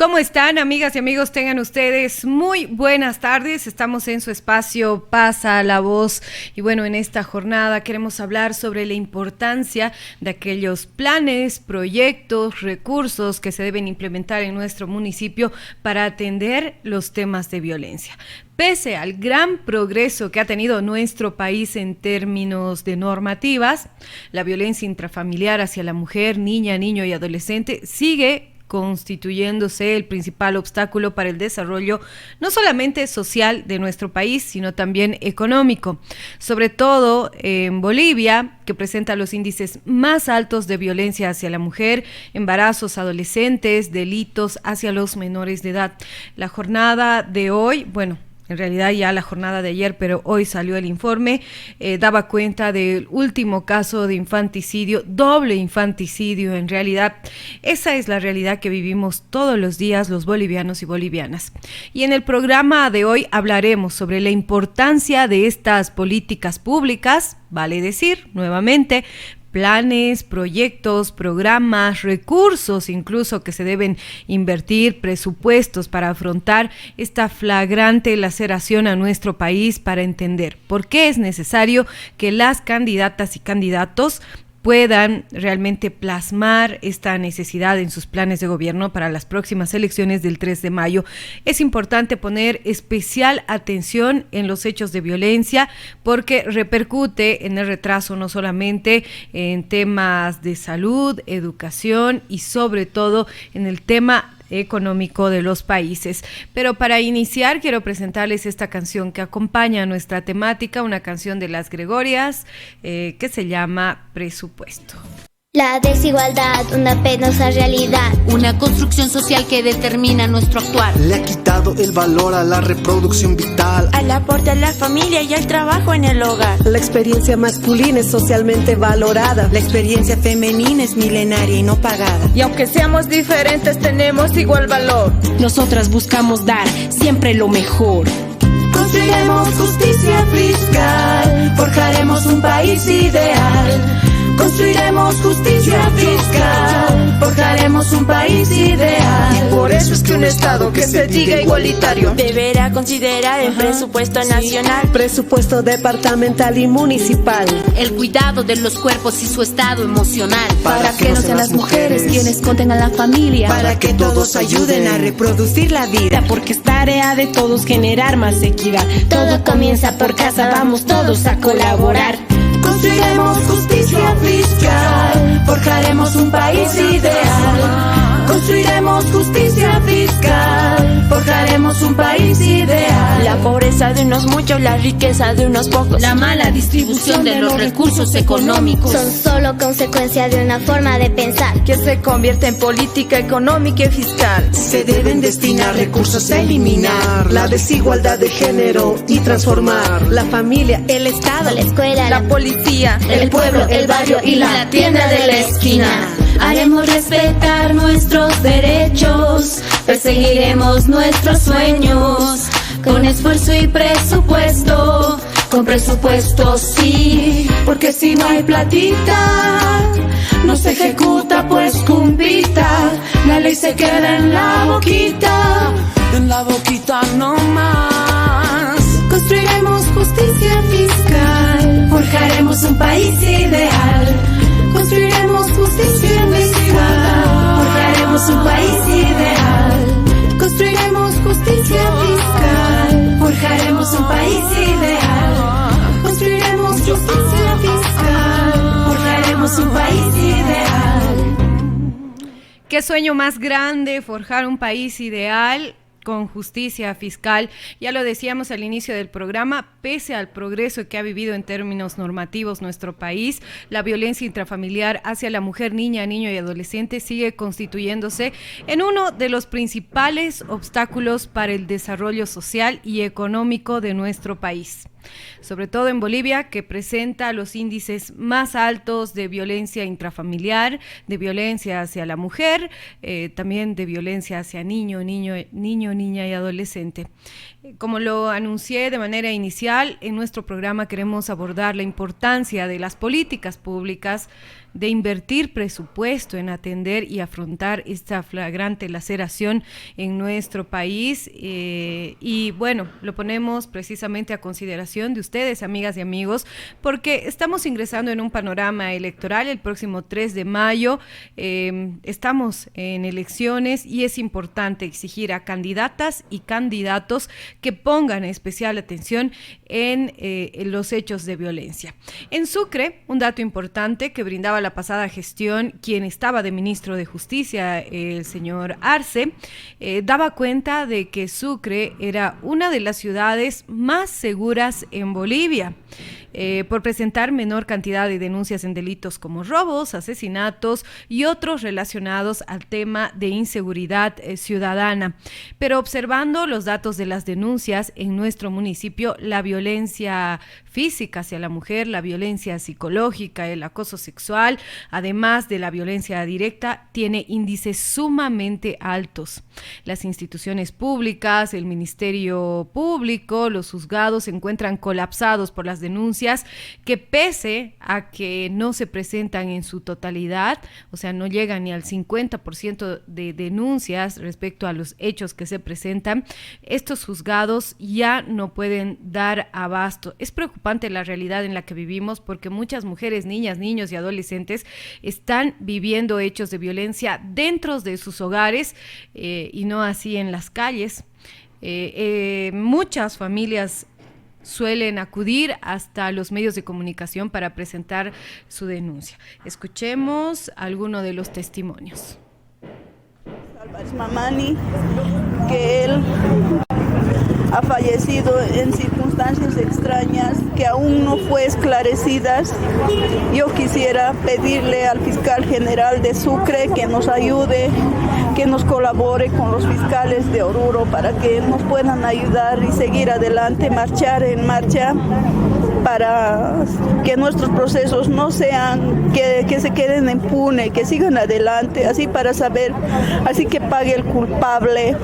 ¿Cómo están, amigas y amigos? Tengan ustedes muy buenas tardes. Estamos en su espacio Pasa la Voz y bueno, en esta jornada queremos hablar sobre la importancia de aquellos planes, proyectos, recursos que se deben implementar en nuestro municipio para atender los temas de violencia. Pese al gran progreso que ha tenido nuestro país en términos de normativas, la violencia intrafamiliar hacia la mujer, niña, niño y adolescente sigue constituyéndose el principal obstáculo para el desarrollo no solamente social de nuestro país, sino también económico, sobre todo en Bolivia, que presenta los índices más altos de violencia hacia la mujer, embarazos adolescentes, delitos hacia los menores de edad. La jornada de hoy, en realidad ya la jornada de ayer, pero hoy salió el informe, daba cuenta del último caso de infanticidio, doble infanticidio en realidad. Esa es la realidad que vivimos todos los días los bolivianos y bolivianas. Y en el programa de hoy hablaremos sobre la importancia de estas políticas públicas, vale decir, nuevamente, planes, proyectos, programas, recursos incluso que se deben invertir, presupuestos para afrontar esta flagrante laceración a nuestro país, para entender por qué es necesario que las candidatas y candidatos puedan realmente plasmar esta necesidad en sus planes de gobierno para las próximas elecciones del 3 de mayo. Es importante poner especial atención en los hechos de violencia porque repercute en el retraso no solamente en temas de salud, educación y sobre todo en el tema económico de los países. Pero para iniciar quiero presentarles esta canción que acompaña nuestra temática, una canción de Las Gregorias que se llama Presupuesto. La desigualdad, una penosa realidad. Una construcción social que determina nuestro actuar. Le ha quitado el valor a la reproducción vital, al aporte a la familia y al trabajo en el hogar. La experiencia masculina es socialmente valorada. La experiencia femenina es milenaria y no pagada. Y aunque seamos diferentes, tenemos igual valor. Nosotras buscamos dar siempre lo mejor. Construiremos justicia fiscal, forjaremos un país ideal. Construiremos justicia fiscal, forjaremos un país ideal. Y por eso es que un Estado que se diga igualitario deberá considerar el presupuesto nacional, presupuesto departamental y municipal, el cuidado de los cuerpos y su estado emocional. Para que no sean las mujeres quienes conten a la familia, para que todos ayuden a reproducir la vida, porque es tarea de todos generar más equidad. Todo comienza por casa, vamos todos a colaborar. Construiremos justicia fiscal, forjaremos un país ideal. Construiremos justicia fiscal, forjaremos un país ideal. La pobreza de unos muchos, la riqueza de unos pocos, la mala distribución de los recursos económicos son solo consecuencia de una forma de pensar que se convierte en política económica y fiscal. Se deben destinar recursos a eliminar la desigualdad de género y transformar la familia, el Estado, la escuela, la policía, el pueblo, el barrio y la tienda de la esquina. Haremos respetar nuestros derechos, perseguiremos nuestros sueños, con esfuerzo y presupuesto, con presupuesto sí, porque si no hay platita, no se ejecuta pues cumpita, la ley se queda en la boquita no más. Construiremos justicia fiscal, forjaremos un país ideal. Construiremos justicia fiscal, forjaremos un país ideal. Construiremos justicia fiscal, forjaremos un país ideal. Construiremos justicia fiscal, forjaremos un país ideal. Qué sueño más grande, forjar un país ideal con justicia fiscal. Ya lo decíamos al inicio del programa, pese al progreso que ha vivido en términos normativos nuestro país, la violencia intrafamiliar hacia la mujer, niña, niño y adolescente sigue constituyéndose en uno de los principales obstáculos para el desarrollo social y económico de nuestro país. Sobre todo en Bolivia, que presenta los índices más altos de violencia intrafamiliar, de violencia hacia la mujer, también de violencia hacia niño, niña y adolescente. Como lo anuncié de manera inicial, en nuestro programa queremos abordar la importancia de las políticas públicas de invertir presupuesto en atender y afrontar esta flagrante laceración en nuestro país. Y bueno, lo ponemos precisamente a consideración de ustedes, amigas y amigos, porque estamos ingresando en un panorama electoral el próximo 3 de mayo. Estamos en elecciones y es importante exigir a candidatas y candidatos que pongan especial atención en los hechos de violencia. En Sucre, un dato importante que brindaba la pasada gestión, quien estaba de ministro de Justicia, el señor Arce, daba cuenta de que Sucre era una de las ciudades más seguras en Bolivia. Por presentar menor cantidad de denuncias en delitos como robos, asesinatos y otros relacionados al tema de inseguridad ciudadana. Pero observando los datos de las denuncias en nuestro municipio, la violencia física hacia la mujer, la violencia psicológica, el acoso sexual, además de la violencia directa, tiene índices sumamente altos. Las instituciones públicas, el Ministerio Público, los juzgados se encuentran colapsados por las denuncias que, pese a que no se presentan en su totalidad, o sea, no llegan ni al 50% de denuncias respecto a los hechos que se presentan, estos juzgados ya no pueden dar abasto. Es preocupante la realidad en la que vivimos, porque muchas mujeres, niñas, niños y adolescentes están viviendo hechos de violencia dentro de sus hogares y no así en las calles. Muchas familias suelen acudir hasta los medios de comunicación para presentar su denuncia. Escuchemos alguno de los testimonios. Álvarez Mamani, que él ha fallecido en circunstancias extrañas que aún no fue esclarecidas. Yo quisiera pedirle al fiscal general de Sucre que nos ayude, que nos colabore con los fiscales de Oruro para que nos puedan ayudar y seguir adelante, marchar en marcha para que nuestros procesos no sean, que se queden impunes, que sigan adelante, así para saber, así que pague el culpable,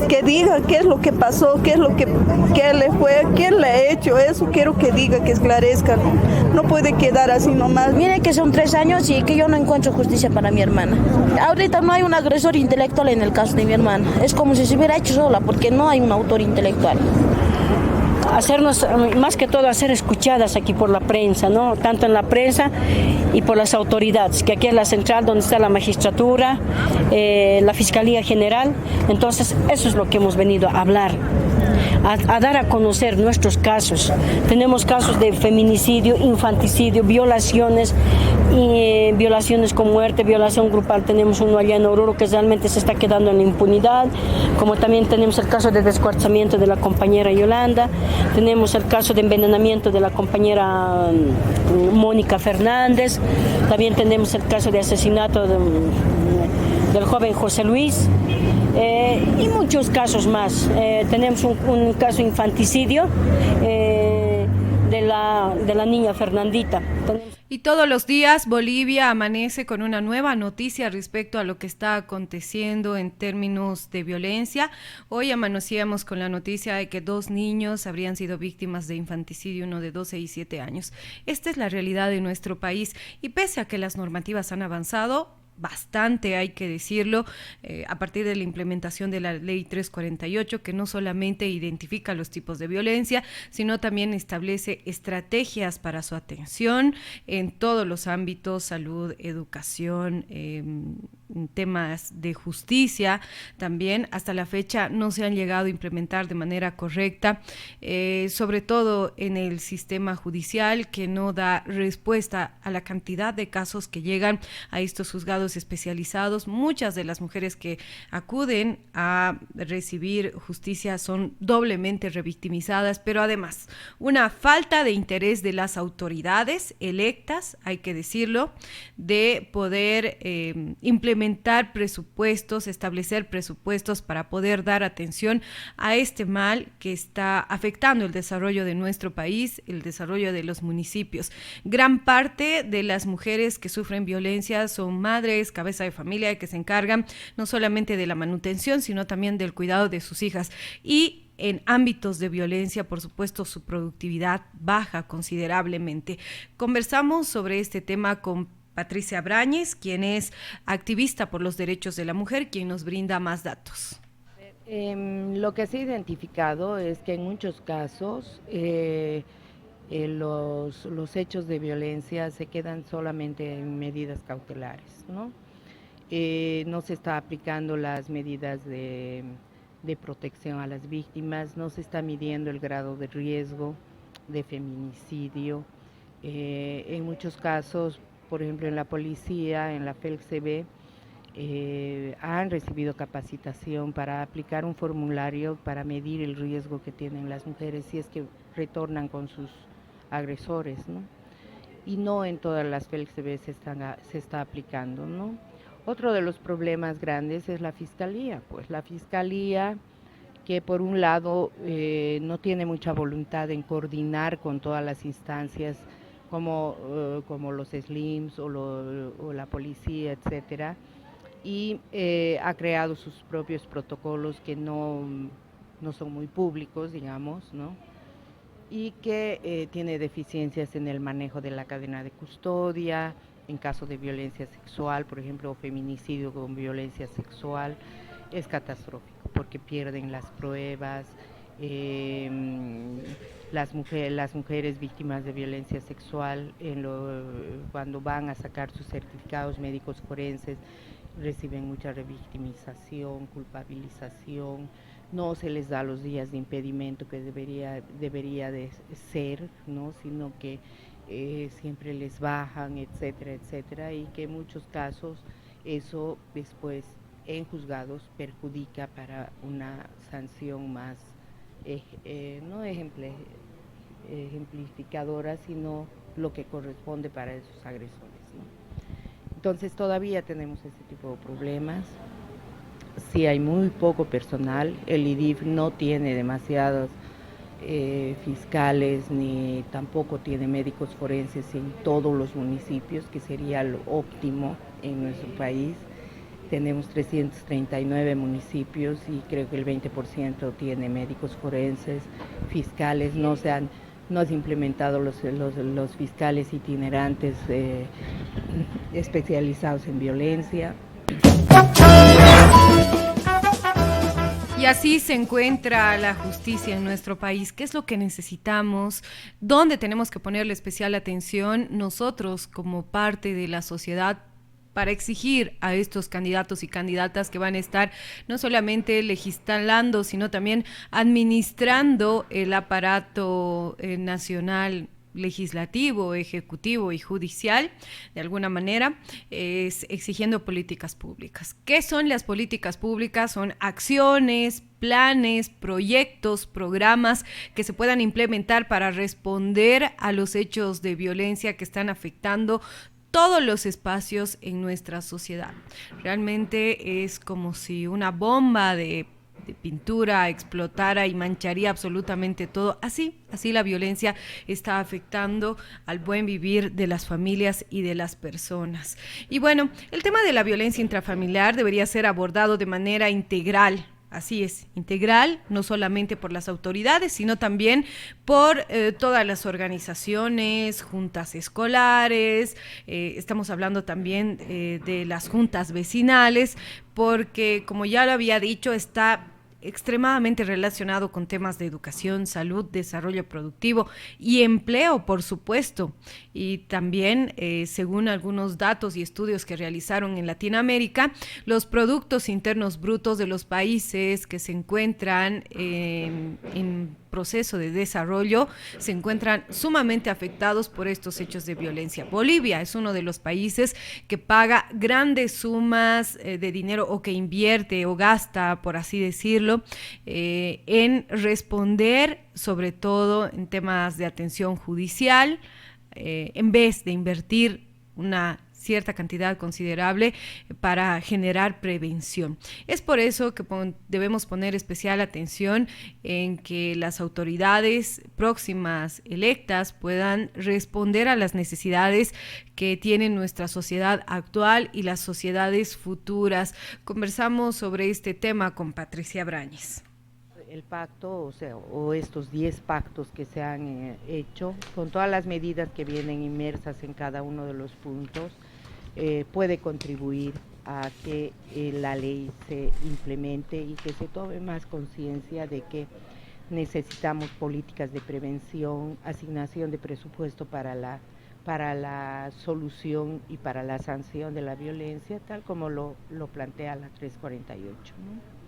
que diga qué es lo que pasó, qué le fue, quién le ha hecho eso, quiero que diga, que esclarezca, no puede quedar así nomás. Mire que son 3 años y que yo no encuentro justicia para mi hermana. Ahorita no hay un agresor intelectual en el caso de mi hermana, es como si se hubiera hecho sola porque no hay un autor intelectual. Hacernos, más que todo, hacer escuchadas aquí por la prensa, ¿no? Tanto en la prensa y por las autoridades, que aquí es la central donde está la magistratura, la Fiscalía General. Entonces, eso es lo que hemos venido a hablar, a dar a conocer nuestros casos. Tenemos casos de feminicidio, infanticidio, violaciones, violaciones con muerte, violación grupal. Tenemos uno allá en Oruro que realmente se está quedando en la impunidad, como también tenemos el caso de descuartizamiento de la compañera Yolanda. Tenemos el caso de envenenamiento de la compañera Mónica Fernández. También tenemos el caso de asesinato del joven José Luis. Y muchos casos más. Tenemos un caso de infanticidio de la niña Fernandita. Y todos los días Bolivia amanece con una nueva noticia respecto a lo que está aconteciendo en términos de violencia. Hoy amanecíamos con la noticia de que 2 niños habrían sido víctimas de infanticidio, uno de 12 y 7 años. Esta es la realidad de nuestro país y pese a que las normativas han avanzado bastante, hay que decirlo, a partir de la implementación de la Ley 348, que no solamente identifica los tipos de violencia, sino también establece estrategias para su atención en todos los ámbitos: salud, educación, temas de justicia. También hasta la fecha no se han llegado a implementar de manera correcta, sobre todo en el sistema judicial, que no da respuesta a la cantidad de casos que llegan a estos juzgados especializados. Muchas de las mujeres que acuden a recibir justicia son doblemente revictimizadas, pero además una falta de interés de las autoridades electas, hay que decirlo, de poder implementar presupuestos, establecer presupuestos para poder dar atención a este mal que está afectando el desarrollo de nuestro país, el desarrollo de los municipios. Gran parte de las mujeres que sufren violencia son madres, cabeza de familia, que se encargan no solamente de la manutención, sino también del cuidado de sus hijas. Y en ámbitos de violencia, por supuesto, su productividad baja considerablemente. Conversamos sobre este tema con Patricia Brañez, quien es activista por los derechos de la mujer, quien nos brinda más datos. Lo que se ha identificado es que en muchos casos los hechos de violencia se quedan solamente en medidas cautelares, ¿no? No se está aplicando las medidas de protección a las víctimas, no se está midiendo el grado de riesgo de feminicidio. En muchos casos, por ejemplo en la policía, en la FELCB, han recibido capacitación para aplicar un formulario para medir el riesgo que tienen las mujeres si es que retornan con sus agresores, ¿no? Y no en todas las FELCB se está aplicando, ¿no? Otro de los problemas grandes es la fiscalía, pues la fiscalía que por un lado no tiene mucha voluntad en coordinar con todas las instancias como los SLIMs o la policía, etcétera, y ha creado sus propios protocolos que no son muy públicos, digamos, ¿no? Y que tiene deficiencias en el manejo de la cadena de custodia, en caso de violencia sexual, por ejemplo, feminicidio con violencia sexual, es catastrófico porque pierden las pruebas. Las mujeres víctimas de violencia sexual cuando van a sacar sus certificados médicos forenses reciben mucha revictimización, culpabilización, no se les da los días de impedimento que debería de ser, ¿no? Sino que siempre les bajan, etcétera, etcétera, y que en muchos casos eso después en juzgados perjudica para una sanción más no ejemplificadora, sino lo que corresponde para esos agresores, ¿no? Entonces todavía tenemos ese tipo de problemas. Sí hay muy poco personal, el IDIF no tiene demasiados fiscales ni tampoco tiene médicos forenses en todos los municipios, que sería lo óptimo en nuestro país. Tenemos 339 municipios y creo que el 20% tiene médicos forenses, fiscales, no se han implementado los fiscales itinerantes especializados en violencia. Y así se encuentra la justicia en nuestro país. ¿Qué es lo que necesitamos? ¿Dónde tenemos que ponerle especial atención nosotros como parte de la sociedad para exigir a estos candidatos y candidatas que van a estar no solamente legislando, sino también administrando el aparato nacional, legislativo, ejecutivo y judicial, de alguna manera, es exigiendo políticas públicas? ¿Qué son las políticas públicas? Son acciones, planes, proyectos, programas que se puedan implementar para responder a los hechos de violencia que están afectando todos los espacios en nuestra sociedad. Realmente es como si una bomba de pintura explotara y mancharía absolutamente todo. Así la violencia está afectando al buen vivir de las familias y de las personas. Y bueno, el tema de la violencia intrafamiliar debería ser abordado de manera integral. Así es, integral, no solamente por las autoridades, sino también por todas las organizaciones, juntas escolares, estamos hablando también de las juntas vecinales, porque como ya lo había dicho, está extremadamente relacionado con temas de educación, salud, desarrollo productivo y empleo, por supuesto. Y también, según algunos datos y estudios que realizaron en Latinoamérica, los productos internos brutos de los países que se encuentran en proceso de desarrollo se encuentran sumamente afectados por estos hechos de violencia. Bolivia es uno de los países que paga grandes sumas de dinero o que invierte o gasta, por así decirlo, en responder sobre todo en temas de atención judicial, en vez de invertir una cierta cantidad considerable para generar prevención. Es por eso que debemos poner especial atención en que las autoridades próximas electas puedan responder a las necesidades que tiene nuestra sociedad actual y las sociedades futuras. Conversamos sobre este tema con Patricia Brañez. El pacto, o estos 10 pactos que se han hecho, con todas las medidas que vienen inmersas en cada uno de los puntos, puede contribuir a que la ley se implemente y que se tome más conciencia de que necesitamos políticas de prevención, asignación de presupuesto para la solución y para la sanción de la violencia, tal como lo plantea la 348, ¿no?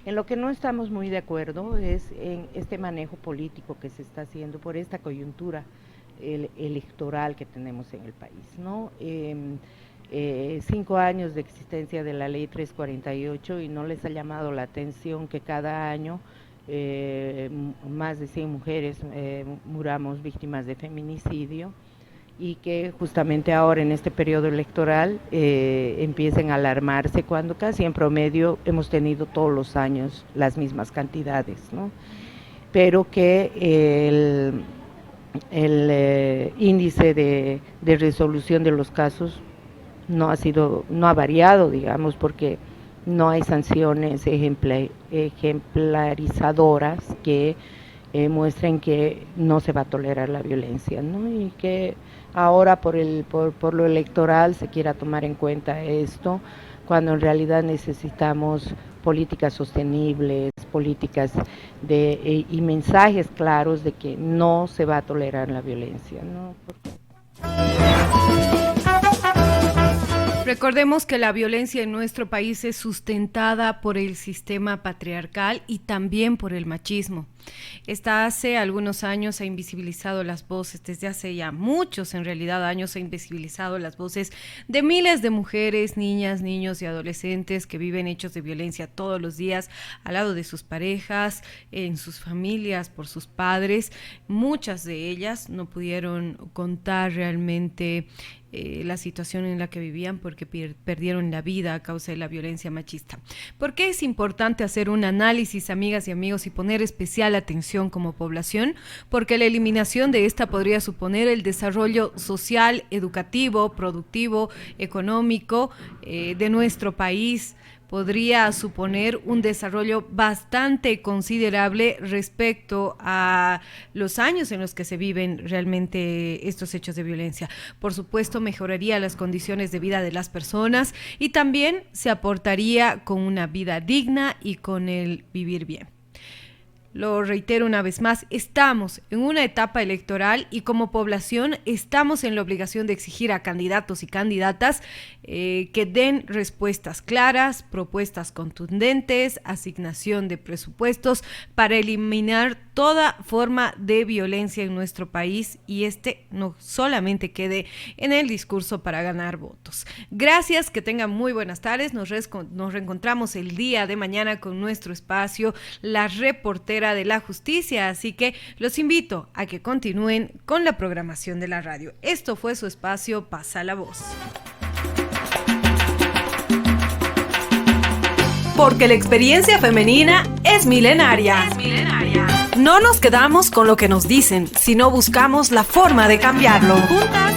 En lo que no estamos muy de acuerdo es en este manejo político que se está haciendo por esta coyuntura electoral que tenemos en el país, ¿no? 5 años de existencia de la ley 348 y no les ha llamado la atención que cada año más de 100 mujeres muramos víctimas de feminicidio, y que justamente ahora en este periodo electoral empiecen a alarmarse cuando casi en promedio hemos tenido todos los años las mismas cantidades, ¿no? Pero que el índice de resolución de los casos no ha variado, digamos, porque no hay sanciones ejemplarizadoras que muestren que no se va a tolerar la violencia, ¿no? Y que ahora por lo electoral se quiera tomar en cuenta esto, cuando en realidad necesitamos políticas sostenibles, políticas y mensajes claros de que no se va a tolerar la violencia, ¿no? Recordemos que la violencia en nuestro país es sustentada por el sistema patriarcal y también por el machismo. Esta hace algunos años ha invisibilizado las voces, desde hace ya muchos en realidad años ha invisibilizado las voces de miles de mujeres, niñas, niños y adolescentes que viven hechos de violencia todos los días al lado de sus parejas, en sus familias, por sus padres. Muchas de ellas no pudieron contar realmente la situación en la que vivían porque perdieron la vida a causa de la violencia machista. ¿Por qué es importante hacer un análisis, amigas y amigos, y poner especial atención como población? Porque la eliminación de esta podría suponer el desarrollo social, educativo, productivo, económico de nuestro país. Podría suponer un desarrollo bastante considerable respecto a los años en los que se viven realmente estos hechos de violencia. Por supuesto, mejoraría las condiciones de vida de las personas y también se aportaría con una vida digna y con el vivir bien. Lo reitero una vez más, estamos en una etapa electoral y como población estamos en la obligación de exigir a candidatos y candidatas que den respuestas claras, propuestas contundentes, asignación de presupuestos para eliminar toda forma de violencia en nuestro país y no solamente quede en el discurso para ganar votos. Gracias, que tengan muy buenas tardes. Nos reencontramos el día de mañana con nuestro espacio, La Reportera de la Justicia, así que los invito a que continúen con la programación de la radio. Esto fue su espacio Pasa la Voz. Porque la experiencia femenina es milenaria. No nos quedamos con lo que nos dicen, sino buscamos la forma de cambiarlo.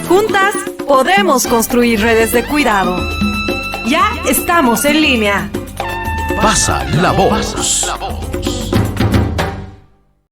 Juntas podemos construir redes de cuidado. Ya estamos en línea. Pasa la voz.